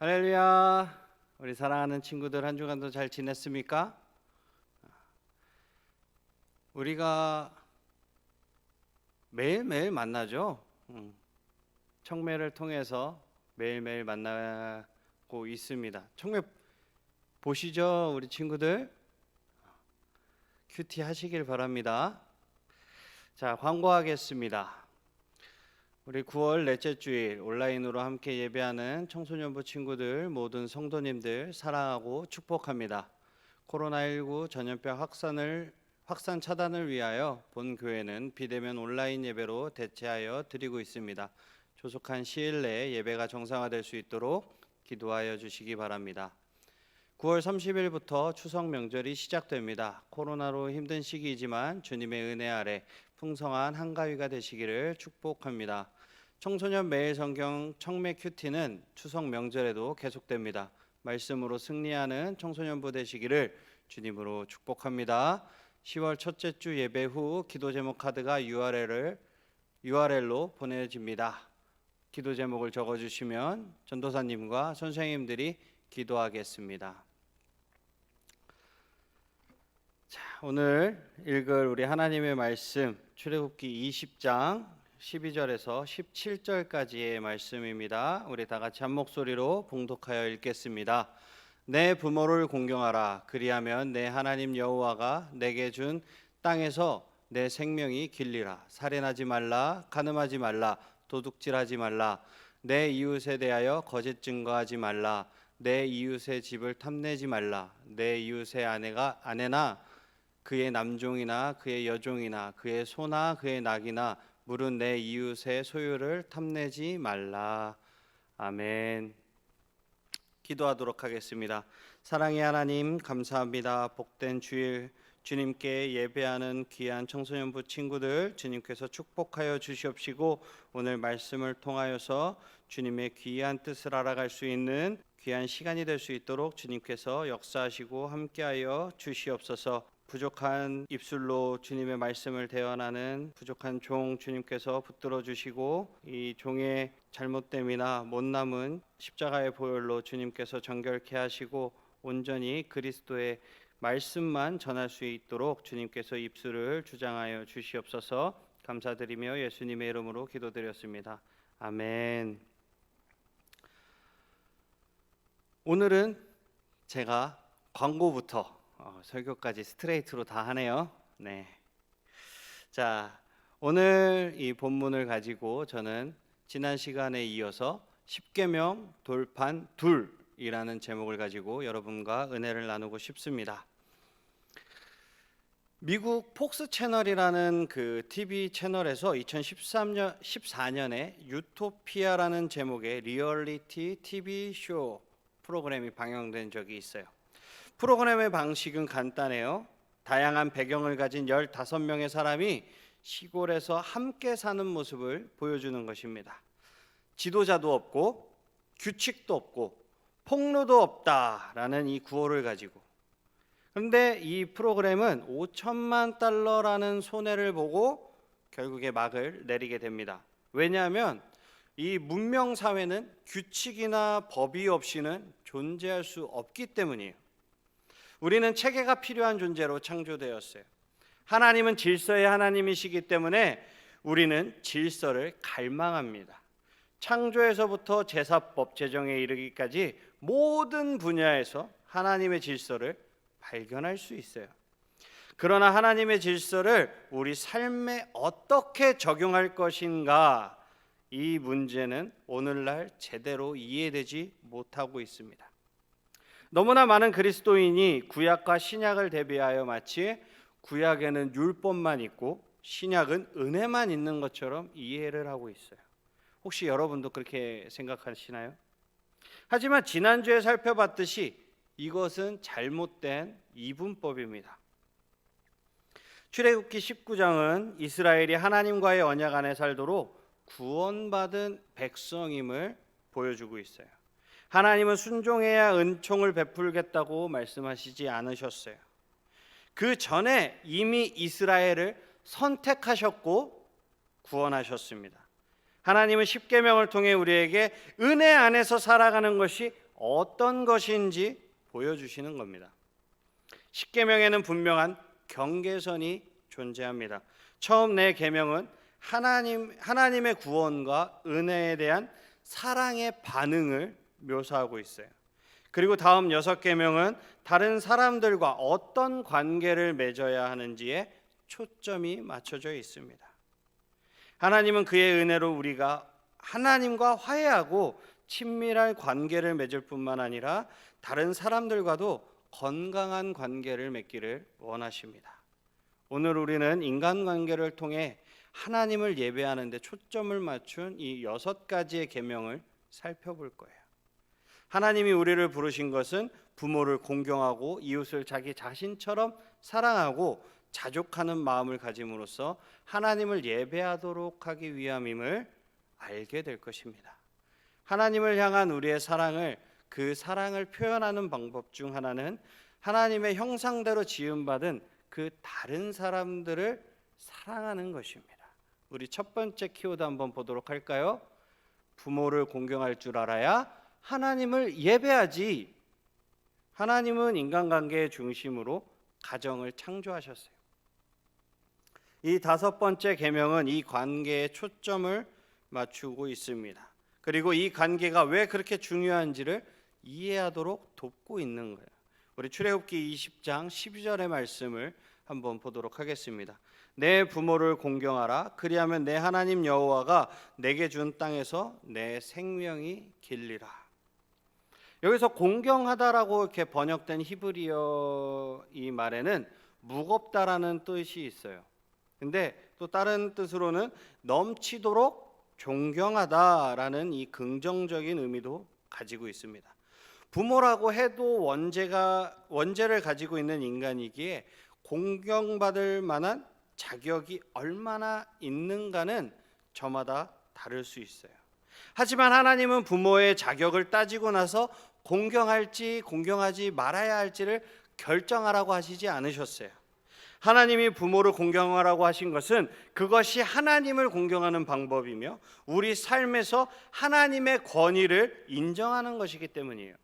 할렐루야. 우리 사랑하는 친구들 한 주간도 잘 지냈습니까? 우리가 매일매일 만나죠. 청매를 통해서 매일매일 만나고 있습니다. 청매 보시죠, 우리 친구들. 큐티 하시길 바랍니다. 자, 광고하겠습니다. 우리 9월 넷째 주일 온라인으로 함께 예배하는 청소년부 친구들, 모든 성도님들 사랑하고 축복합니다. 코로나19 전염병 확산 차단을 위하여 본 교회는 비대면 온라인 예배로 대체하여 드리고 있습니다. 조속한 시일 내에 예배가 정상화될 수 있도록 기도하여 주시기 바랍니다. 9월 30일부터 추석 명절이 시작됩니다. 코로나로 힘든 시기이지만 주님의 은혜 아래 풍성한 한가위가 되시기를 축복합니다. 청소년 매일 성경 청매 큐티는 추석 명절에도 계속됩니다. 말씀으로 승리하는 청소년부 되시기를 주님으로 축복합니다. 10월 첫째 주 예배 후 기도 제목 카드가 URL로 보내집니다. 기도 제목을 적어주시면 전도사님과 선생님들이 기도하겠습니다. 자, 오늘 읽을 우리 하나님의 말씀 출애굽기 20장 12절에서 17절까지의 말씀입니다. 우리 다 같이 한 목소리로 봉독하여 읽겠습니다. 내 부모를 공경하라. 그리하면 내 하나님 여호와가 내게 준 땅에서 내 생명이 길리라. 살인하지 말라. 간음하지 말라. 도둑질하지 말라. 내 이웃에 대하여 거짓 증거하지 말라. 내 이웃의 집을 탐내지 말라. 내 이웃의 아내나 그의 남종이나 그의 여종이나 그의 소나 그의 낙이나 물은 내 이웃의 소유를 탐내지 말라. 아멘. 기도하도록 하겠습니다. 사랑의 하나님, 감사합니다. 복된 주일 주님께 예배하는 귀한 청소년부 친구들 주님께서 축복하여 주시옵시고 오늘 말씀을 통하여서 주님의 귀한 뜻을 알아갈 수 있는 귀한 시간이 될 수 있도록 주님께서 역사하시고 함께하여 주시옵소서. 부족한 입술로 주님의 말씀을 대언하는 부족한 종 주님께서 붙들어 주시고 이 종의 잘못됨이나 못남은 십자가의 보혈로 주님께서 정결케 하시고 온전히 그리스도의 말씀만 전할 수 있도록 주님께서 입술을 주장하여 주시옵소서. 감사드리며 예수님의 이름으로 기도드렸습니다. 아멘. 오늘은 제가 광고부터 설교까지 스트레이트로 다 하네요. 네. 자, 오늘 이 본문을 가지고 저는 지난 시간에 이어서 10계명 돌판 둘이라는 제목을 가지고 여러분과 은혜를 나누고 싶습니다. 미국 폭스 채널이라는 그 TV 채널에서 2014년에 유토피아라는 제목의 리얼리티 TV 쇼 프로그램이 방영된 적이 있어요. 프로그램의 방식은 간단해요. 다양한 배경을 가진 15명의 사람이 시골에서 함께 사는 모습을 보여주는 것입니다. 지도자도 없고 규칙도 없고 폭로도 없다라는 이 구호를 가지고, 그런데 이 프로그램은 $5천만 손해를 보고 결국에 막을 내리게 됩니다. 왜냐하면 이 문명 사회는 규칙이나 법이 없이는 존재할 수 없기 때문이에요. 우리는 체계가 필요한 존재로 창조되었어요. 하나님은 질서의 하나님이시기 때문에 우리는 질서를 갈망합니다. 창조에서부터 제사법 제정에 이르기까지 모든 분야에서 하나님의 질서를 발견할 수 있어요. 그러나 하나님의 질서를 우리 삶에 어떻게 적용할 것인가, 이 문제는 오늘날 제대로 이해되지 못하고 있습니다. 너무나 많은 그리스도인이 구약과 신약을 대비하여 마치 구약에는 율법만 있고 신약은 은혜만 있는 것처럼 이해를 하고 있어요. 혹시 여러분도 그렇게 생각하시나요? 하지만 지난주에 살펴봤듯이 이것은 잘못된 이분법입니다. 출애굽기 19장은 이스라엘이 하나님과의 언약 안에 살도록 구원받은 백성임을 보여주고 있어요. 하나님은 순종해야 은총을 베풀겠다고 말씀하시지 않으셨어요. 그 전에 이미 이스라엘을 선택하셨고 구원하셨습니다. 하나님은 십계명을 통해 우리에게 은혜 안에서 살아가는 것이 어떤 것인지 보여주시는 겁니다. 십계명에는 분명한 경계선이 존재합니다. 처음 네 계명은 하나님의 구원과 은혜에 대한 사랑의 반응을 묘사하고 있어요. 그리고 다음 6계명은 다른 사람들과 어떤 관계를 맺어야 하는지에 초점이 맞춰져 있습니다. 하나님은 그의 은혜로 우리가 하나님과 화해하고 친밀한 관계를 맺을 뿐만 아니라 다른 사람들과도 건강한 관계를 맺기를 원하십니다. 오늘 우리는 인간관계를 통해 하나님을 예배하는 데 초점을 맞춘 이 6가지의 계명을 살펴볼 거예요. 하나님이 우리를 부르신 것은 부모를 공경하고 이웃을 자기 자신처럼 사랑하고 자족하는 마음을 가짐으로써 하나님을 예배하도록 하기 위함임을 알게 될 것입니다. 하나님을 향한 우리의 사랑을, 그 사랑을 표현하는 방법 중 하나는 하나님의 형상대로 지음받은 그 다른 사람들을 사랑하는 것입니다. 우리 첫 번째 키워드 한번 보도록 할까요? 부모를 공경할 줄 알아야 하나님을 예배하지. 하나님은 인간관계의 중심으로 가정을 창조하셨어요. 이 5번째 계명은 이 관계에 초점을 맞추고 있습니다. 그리고 이 관계가 왜 그렇게 중요한지를 이해하도록 돕고 있는 거예요. 우리 출애굽기 20장 12절의 말씀을 한번 보도록 하겠습니다. 내 부모를 공경하라. 그리하면 내 하나님 여호와가 내게 준 땅에서 내 생명이 길리라. 여기서 공경하다라고 이렇게 번역된 히브리어 이 말에는 무겁다라는 뜻이 있어요. 근데 또 다른 뜻으로는 넘치도록 존경하다라는 이 긍정적인 의미도 가지고 있습니다. 부모라고 해도 원죄를 가지고 있는 인간이기에 공경받을 만한 자격이 얼마나 있는가는 저마다 다를 수 있어요. 하지만 하나님은 부모의 자격을 따지고 나서 공경할지 공경하지 말아야 할지를 결정하라고 하시지 않으셨어요. 하나님이 부모를 공경하라고 하신 것은 그것이 하나님을 공경하는 방법이며 우리 삶에서 하나님의 권위를 인정하는 것이기 때문이에요.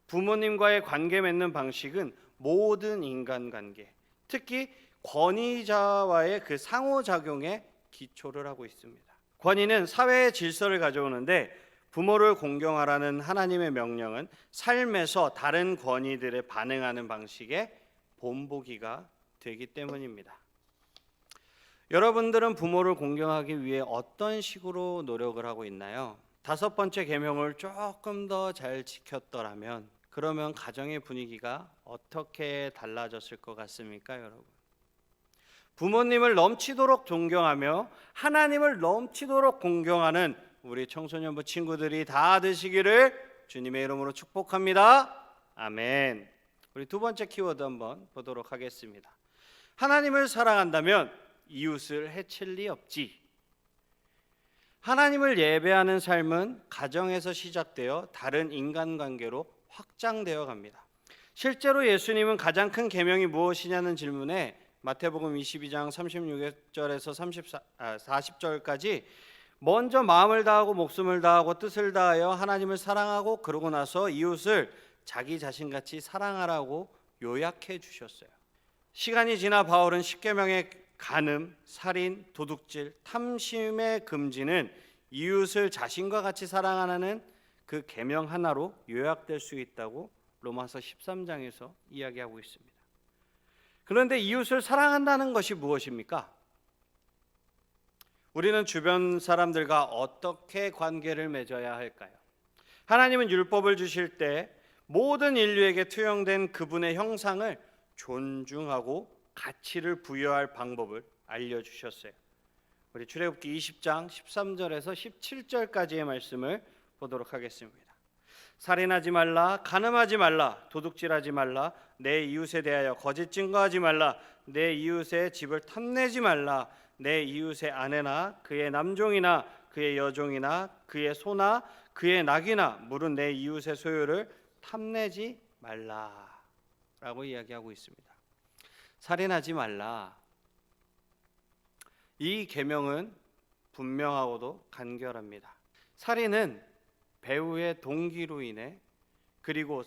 부모님과의 관계 맺는 방식은 모든 인간관계, 특히 권위자와의 그 상호작용에 기초를 하고 있습니다. 권위는 사회의 질서를 가져오는데 부모를 공경하라는 하나님의 명령은 삶에서 다른 권위들에 반응하는 방식의 본보기가 되기 때문입니다. 여러분들은 부모를 공경하기 위해 어떤 식으로 노력을 하고 있나요? 5번째 계명을 조금 더 잘 지켰더라면 그러면 가정의 분위기가 어떻게 달라졌을 것 같습니까, 여러분? 부모님을 넘치도록 존경하며 하나님을 넘치도록 공경하는 우리 청소년부 친구들이 다 되시기를 주님의 이름으로 축복합니다. 아멘. 우리 2번째 키워드 한번 보도록 하겠습니다. 하나님을 사랑한다면 이웃을 해칠 리 없지. 하나님을 예배하는 삶은 가정에서 시작되어 다른 인간관계로 확장되어 갑니다. 실제로 예수님은 가장 큰 계명이 무엇이냐는 질문에 마태복음 22장 36절에서 40절까지 먼저 마음을 다하고 목숨을 다하고 뜻을 다하여 하나님을 사랑하고 그러고 나서 이웃을 자기 자신같이 사랑하라고 요약해 주셨어요. 시간이 지나 바울은 십계명의 간음, 살인, 도둑질, 탐심의 금지는 이웃을 자신과 같이 사랑하는 그 계명 하나로 요약될 수 있다고 로마서 13장에서 이야기하고 있습니다. 그런데 이웃을 사랑한다는 것이 무엇입니까? 우리는 주변 사람들과 어떻게 관계를 맺어야 할까요? 하나님은 율법을 주실 때 모든 인류에게 투영된 그분의 형상을 존중하고 가치를 부여할 방법을 알려주셨어요. 우리 출애굽기 20장 13절에서 17절까지의 말씀을 보도록 하겠습니다. 살인하지 말라, 간음하지 말라, 도둑질하지 말라, 내 이웃에 대하여 거짓 증거하지 말라, 내 이웃의 집을 탐내지 말라, 내 이웃의 아내나 그의 남종이나 그의 여종이나 그의 소나 그의 낙이나 물은 내 이웃의 소유를 탐내지 말라라고 이야기하고 있습니다. 살인하지 말라. 이 계명은 분명하고도 간결합니다. 살인은 배우의 동기로 인해 그리고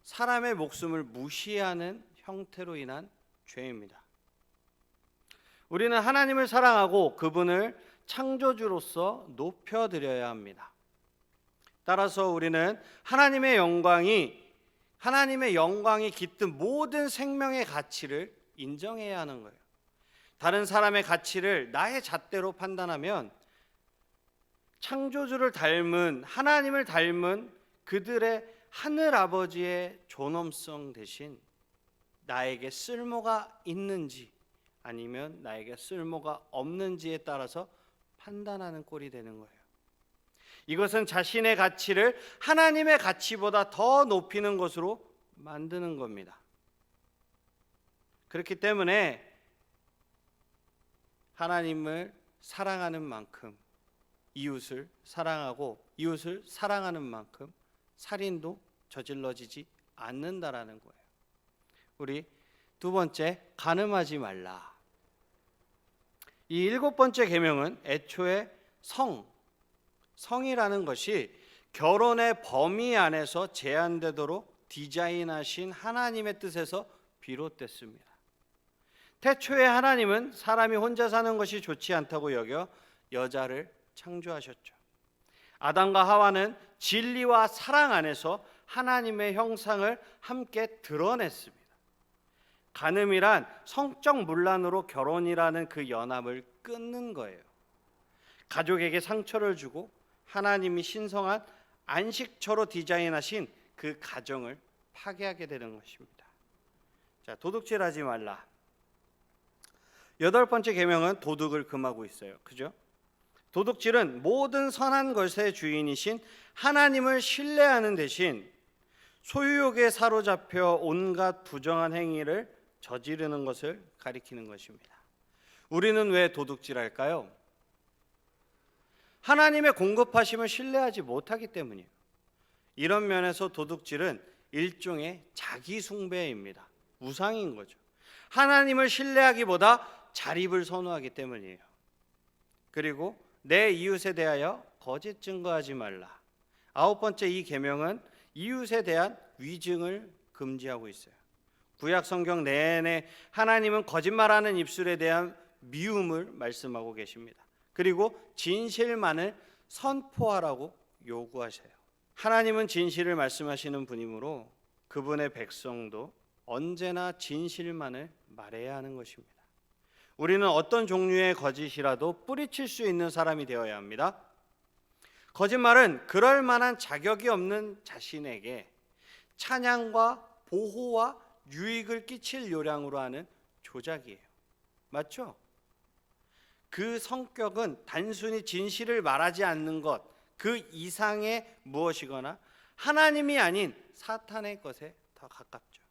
사람의 목숨을 무시하는 형태로 인한 죄입니다. 우리는 하나님을 사랑하고 그분을 창조주로서 높여드려야 합니다. 따라서 우리는 하나님의 영광이 깃든 모든 생명의 가치를 인정해야 하는 거예요. 다른 사람의 가치를 나의 잣대로 판단하면 창조주를 닮은, 하나님을 닮은 그들의 하늘 아버지의 존엄성 대신 나에게 쓸모가 있는지 아니면 나에게 쓸모가 없는지에 따라서 판단하는 꼴이 되는 거예요. 이것은 자신의 가치를 하나님의 가치보다 더 높이는 것으로 만드는 겁니다. 그렇기 때문에 하나님을 사랑하는 만큼 이웃을 사랑하고 이웃을 사랑하는 만큼 살인도 저질러지지 않는다라는 거예요. 우리 두 번째, 간음하지 말라. 이 7번째 계명은 애초에 성이라는 것이 결혼의 범위 안에서 제한되도록 디자인하신 하나님의 뜻에서 비롯됐습니다. 태초에 하나님은 사람이 혼자 사는 것이 좋지 않다고 여겨 여자를 창조하셨죠. 아담과 하와는 진리와 사랑 안에서 하나님의 형상을 함께 드러냈습니다. 간음이란 성적 문란으로 결혼이라는 그 연합을 끊는 거예요. 가족에게 상처를 주고 하나님이 신성한 안식처로 디자인하신 그 가정을 파괴하게 되는 것입니다. 자, 도둑질하지 말라. 8번째 계명은 도둑을 금하고 있어요. 그죠? 도둑질은 모든 선한 것의 주인이신 하나님을 신뢰하는 대신 소유욕에 사로잡혀 온갖 부정한 행위를 저지르는 것을 가리키는 것입니다. 우리는 왜 도둑질할까요? 하나님의 공급하심을 신뢰하지 못하기 때문이에요. 이런 면에서 도둑질은 일종의 자기 숭배입니다. 우상인 거죠. 하나님을 신뢰하기보다 자립을 선호하기 때문이에요. 그리고 내 이웃에 대하여 거짓 증거하지 말라. 9번째 이 계명은 이웃에 대한 위증을 금지하고 있어요. 구약 성경 내내 하나님은 거짓말하는 입술에 대한 미움을 말씀하고 계십니다. 그리고 진실만을 선포하라고 요구하세요. 하나님은 진실을 말씀하시는 분이므로 그분의 백성도 언제나 진실만을 말해야 하는 것입니다. 우리는 어떤 종류의 거짓이라도 뿌리칠 수 있는 사람이 되어야 합니다. 거짓말은 그럴 만한 자격이 없는 자신에게 찬양과 보호와 유익을 끼칠 요량으로 하는 조작이에요. 맞죠? 그 성격은 단순히 진실을 말하지 않는 것, 그 이상의 무엇이거나 하나님이 아닌 사탄의 것에 더 가깝죠.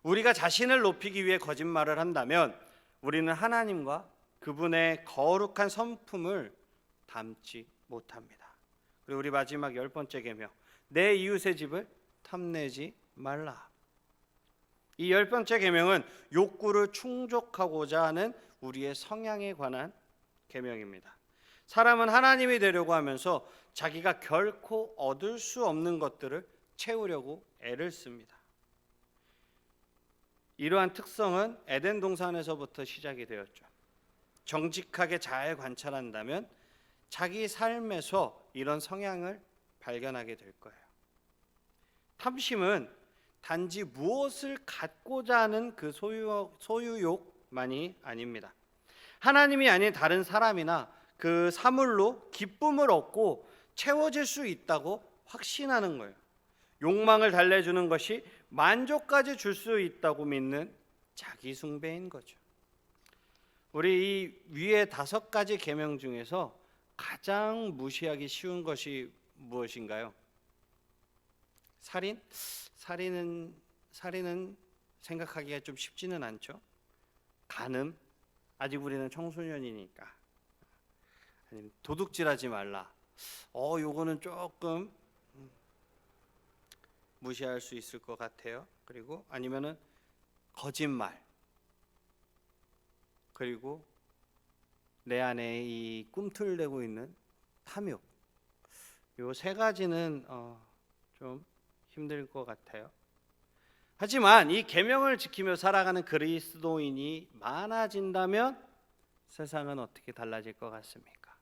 우리가 자신을 높이기 위해 거짓말을 한다면 우리는 하나님과 그분의 거룩한 성품을 담지 못합니다. 그리고 우리 마지막 10번째 계명, 내 이웃의 집을 탐내지 말라. 이 10번째 계명은 욕구를 충족하고자 하는 우리의 성향에 관한 계명입니다. 사람은 하나님이 되려고 하면서 자기가 결코 얻을 수 없는 것들을 채우려고 애를 씁니다. 이러한 특성은 에덴 동산에서부터 시작이 되었죠. 정직하게 잘 관찰한다면 자기 삶에서 이런 성향을 발견하게 될 거예요. 탐심은 단지 무엇을 갖고자 하는 그 소유욕만이 아닙니다. 하나님이 아닌 다른 사람이나 그 사물로 기쁨을 얻고 채워질 수 있다고 확신하는 거예요. 욕망을 달래주는 것이 만족까지 줄 수 있다고 믿는 자기 숭배인 거죠. 우리 이 위에 5가지 계명 중에서 가장 무시하기 쉬운 것이 무엇인가요? 살인은 생각하기가 좀 쉽지는 않죠. 간음, 아직 우리는 청소년이니까. 아니면 도둑질하지 말라. 요거는 조금 무시할 수 있을 것 같아요. 그리고 아니면은 거짓말. 그리고 내 안에 이 꿈틀대고 있는 탐욕. 요 3가지는 좀 힘들 것 같아요. 하지만 이 계명을 지키며 살아가는 그리스도인이 많아진다면 세상은 어떻게 달라질 것 같습니까?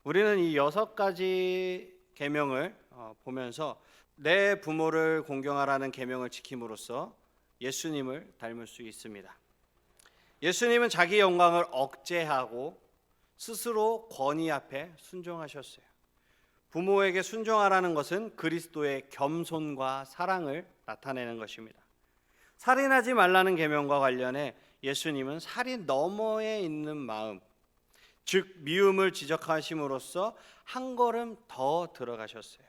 우리는 이 6가지 계명을 보면서 내 부모를 공경하라는 계명을 지킴으로써 예수님을 닮을 수 있습니다. 예수님은 자기 영광을 억제하고 스스로 권위 앞에 순종하셨어요. 부모에게 순종하라는 것은 그리스도의 겸손과 사랑을 나타내는 것입니다. 살인하지 말라는 계명과 관련해 예수님은 살인 너머에 있는 마음, 즉 미움을 지적하심으로써 한 걸음 더 들어가셨어요.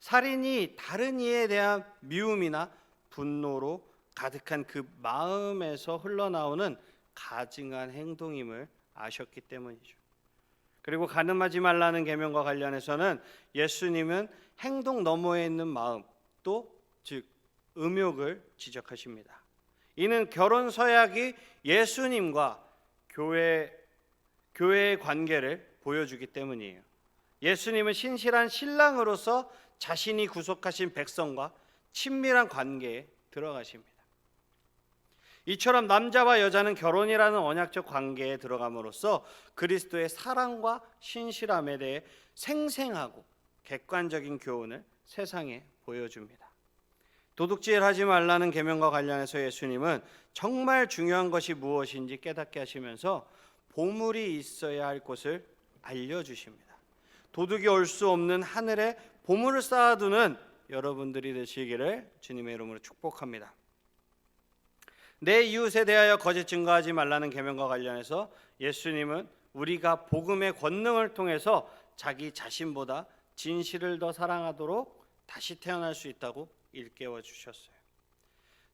살인이 다른 이에 대한 미움이나 분노로 가득한 그 마음에서 흘러나오는 가증한 행동임을 아셨기 때문이죠. 그리고 간음하지 말라는 계명과 관련해서는 예수님은 행동 너머에 있는 마음, 또 즉 음욕을 지적하십니다. 이는 결혼 서약이 예수님과 교회의 관계를 보여주기 때문이에요. 예수님은 신실한 신랑으로서 자신이 구속하신 백성과 친밀한 관계에 들어가십니다. 이처럼 남자와 여자는 결혼이라는 언약적 관계에 들어감으로써 그리스도의 사랑과 신실함에 대해 생생하고 객관적인 교훈을 세상에 보여줍니다. 도둑질하지 말라는 계명과 관련해서 예수님은 정말 중요한 것이 무엇인지 깨닫게 하시면서 보물이 있어야 할 곳을 알려주십니다. 도둑이 올 수 없는 하늘에 보물을 쌓아두는 여러분들이 되시기를 주님의 이름으로 축복합니다. 내 이웃에 대하여 거짓 증거하지 말라는 계명과 관련해서 예수님은 우리가 복음의 권능을 통해서 자기 자신보다 진실을 더 사랑하도록 다시 태어날 수 있다고 일깨워 주셨어요.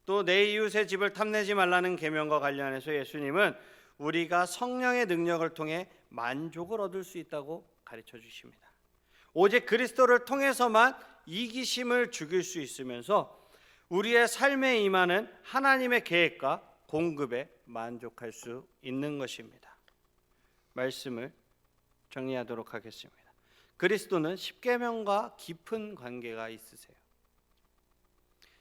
또 내 이웃의 집을 탐내지 말라는 계명과 관련해서 예수님은 우리가 성령의 능력을 통해 만족을 얻을 수 있다고 가르쳐 주십니다. 오직 그리스도를 통해서만 이기심을 죽일 수 있으면서 우리의 삶에 임하는 하나님의 계획과 공급에 만족할 수 있는 것입니다. 말씀을 정리하도록 하겠습니다. 그리스도는 십계명과 깊은 관계가 있으세요.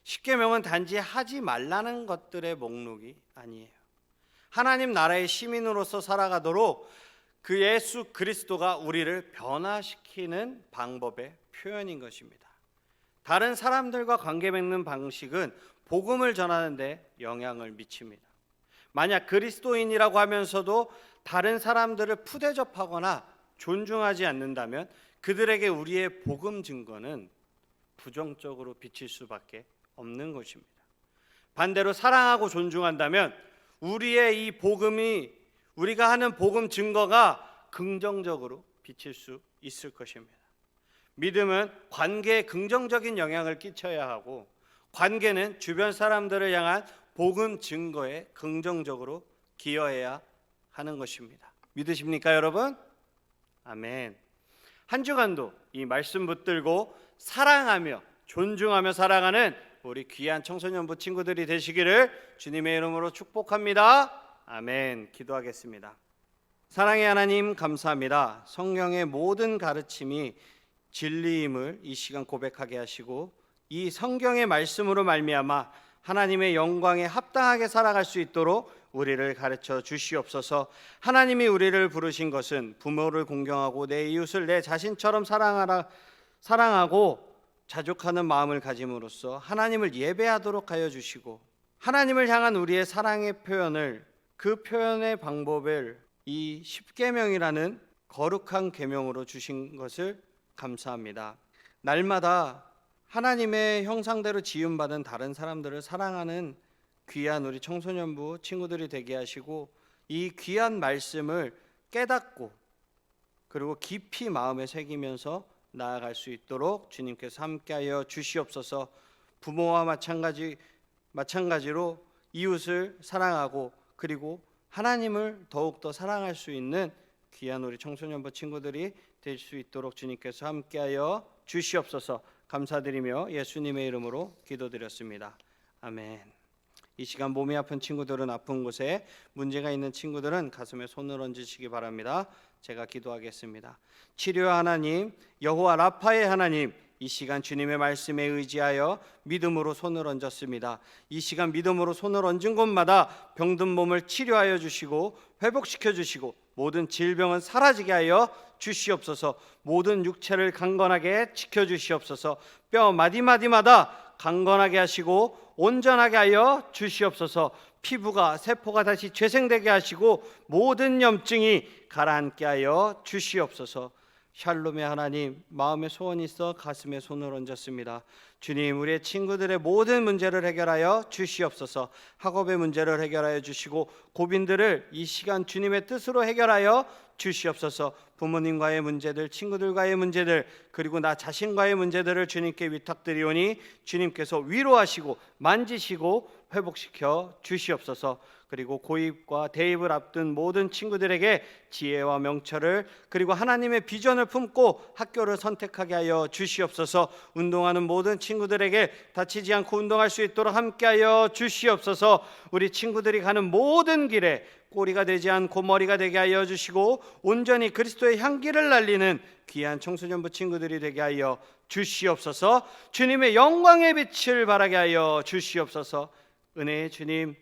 십계명은 단지 하지 말라는 것들의 목록이 아니에요. 하나님 나라의 시민으로서 살아가도록 그 예수 그리스도가 우리를 변화시키는 방법의 표현인 것입니다. 다른 사람들과 관계 맺는 방식은 복음을 전하는 데 영향을 미칩니다. 만약 그리스도인이라고 하면서도 다른 사람들을 푸대접하거나 존중하지 않는다면 그들에게 우리의 복음 증거는 부정적으로 비칠 수밖에 없는 것입니다. 반대로 사랑하고 존중한다면 우리의 이 복음이 우리가 하는 복음 증거가 긍정적으로 비칠 수 있을 것입니다. 믿음은 관계에 긍정적인 영향을 끼쳐야 하고 관계는 주변 사람들을 향한 복음 증거에 긍정적으로 기여해야 하는 것입니다. 믿으십니까, 여러분? 아멘. 한 주간도 이 말씀 붙들고 사랑하며 존중하며 살아가는 우리 귀한 청소년부 친구들이 되시기를 주님의 이름으로 축복합니다. 아멘. 기도하겠습니다. 사랑의 하나님, 감사합니다. 성경의 모든 가르침이 진리임을 이 시간 고백하게 하시고 이 성경의 말씀으로 말미암아 하나님의 영광에 합당하게 살아갈 수 있도록 우리를 가르쳐 주시옵소서. 하나님이 우리를 부르신 것은 부모를 공경하고 내 이웃을 내 자신처럼 사랑하고 자족하는 마음을 가짐으로써 하나님을 예배하도록 하여 주시고 하나님을 향한 우리의 사랑의 표현을 그 표현의 방법을 이 십계명이라는 거룩한 계명으로 주신 것을 감사합니다. 날마다 하나님의 형상대로 지음받은 다른 사람들을 사랑하는 귀한 우리 청소년부 친구들이 되게 하시고 이 귀한 말씀을 깨닫고 그리고 깊이 마음에 새기면서 나아갈 수 있도록 주님께서 함께하여 주시옵소서. 부모와 마찬가지로 이웃을 사랑하고 그리고 하나님을 더욱더 사랑할 수 있는 귀한 우리 청소년부 친구들이 될 수 있도록 주님께서 함께하여 주시옵소서. 감사드리며 예수님의 이름으로 기도드렸습니다. 아멘. 이 시간 몸이 아픈 친구들은 아픈 곳에, 문제가 있는 친구들은 가슴에 손을 얹으시기 바랍니다. 제가 기도하겠습니다. 치료 하나님, 여호와 라파의 하나님, 이 시간 주님의 말씀에 의지하여 믿음으로 손을 얹었습니다. 이 시간 믿음으로 손을 얹은 곳마다 병든 몸을 치료하여 주시고 회복시켜 주시고 모든 질병은 사라지게 하여 주시옵소서. 모든 육체를 강건하게 지켜 주시옵소서. 뼈 마디마디마다 강건하게 하시고 온전하게 하여 주시옵소서. 피부가 세포가 다시 재생되게 하시고 모든 염증이 가라앉게 하여 주시옵소서. 샬롬의 하나님, 마음에 소원이 있어 가슴에 손을 얹었습니다. 주님, 우리의 친구들의 모든 문제를 해결하여 주시옵소서. 학업의 문제를 해결하여 주시고 고민들을 이 시간 주님의 뜻으로 해결하여 주시옵소서. 부모님과의 문제들, 친구들과의 문제들, 그리고 나 자신과의 문제들을 주님께 위탁드리오니 주님께서 위로하시고 만지시고 회복시켜 주시옵소서. 그리고 고입과 대입을 앞둔 모든 친구들에게 지혜와 명철을, 그리고 하나님의 비전을 품고 학교를 선택하게 하여 주시옵소서. 운동하는 모든 친구들에게 다치지 않고 운동할 수 있도록 함께하여 주시옵소서. 우리 친구들이 가는 모든 길에 꼬리가 되지 않고 머리가 되게 하여 주시고 온전히 그리스도의 향기를 날리는 귀한 청소년부 친구들이 되게 하여 주시옵소서. 주님의 영광의 빛을 발하게 하여 주시옵소서. 은혜의 주님,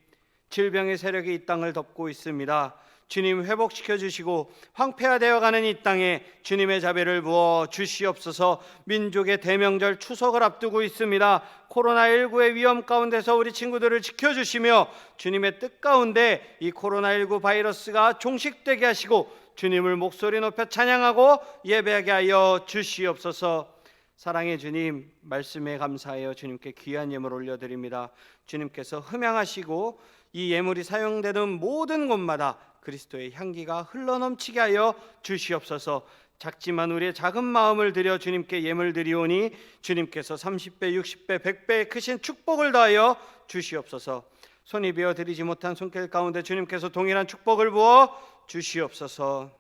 질병의 세력이 이 땅을 덮고 있습니다. 주님, 회복시켜 주시고 황폐화되어 가는 이 땅에 주님의 자비를 부어 주시옵소서. 민족의 대명절 추석을 앞두고 있습니다. 코로나19의 위험 가운데서 우리 친구들을 지켜주시며 주님의 뜻 가운데 이 코로나19 바이러스가 종식되게 하시고 주님을 목소리 높여 찬양하고 예배하게 하여 주시옵소서. 사랑의 주님, 말씀에 감사하여 주님께 귀한 예물 올려드립니다. 주님께서 흠양하시고 이 예물이 사용되는 모든 곳마다 그리스도의 향기가 흘러넘치게 하여 주시옵소서. 작지만 우리의 작은 마음을 들여 주님께 예물 드리오니 주님께서 30배, 60배, 100배의 크신 축복을 더하여 주시옵소서. 손이 베어 드리지 못한 손길 가운데 주님께서 동일한 축복을 부어 주시옵소서.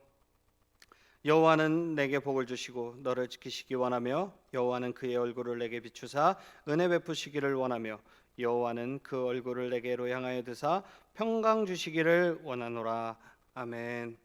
여호와는 내게 복을 주시고 너를 지키시기 원하며 여호와는 그의 얼굴을 내게 비추사 은혜 베푸시기를 원하며 여호와는 그 얼굴을 내게로 향하여 드사 평강 주시기를 원하노라. 아멘.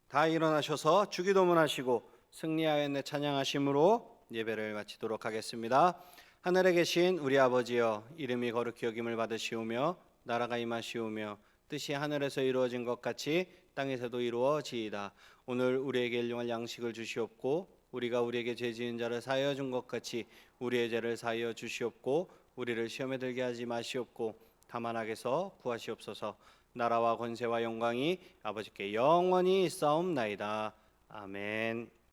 다 일어나셔서 주기도문 하시고 승리하였네 찬양하심으로 예배를 마치도록 하겠습니다. 하늘에 계신 우리 아버지여, 이름이 거룩히 여김을 받으시오며 나라가 임하시오며 뜻이 하늘에서 이루어진 것 같이 땅에서도 이루어지이다. 오늘 우리에게 일용할 양식을 주시옵고 우리가 우리에게 죄 지은 자를 사하여 준 것 같이 우리의 죄를 사하여 주시옵고 우리를 시험에 들게 하지 마시옵고 다만 악에서 구하시옵소서. 나라와 권세와 영광이 아버지께 영원히 있사옵나이다. 아멘.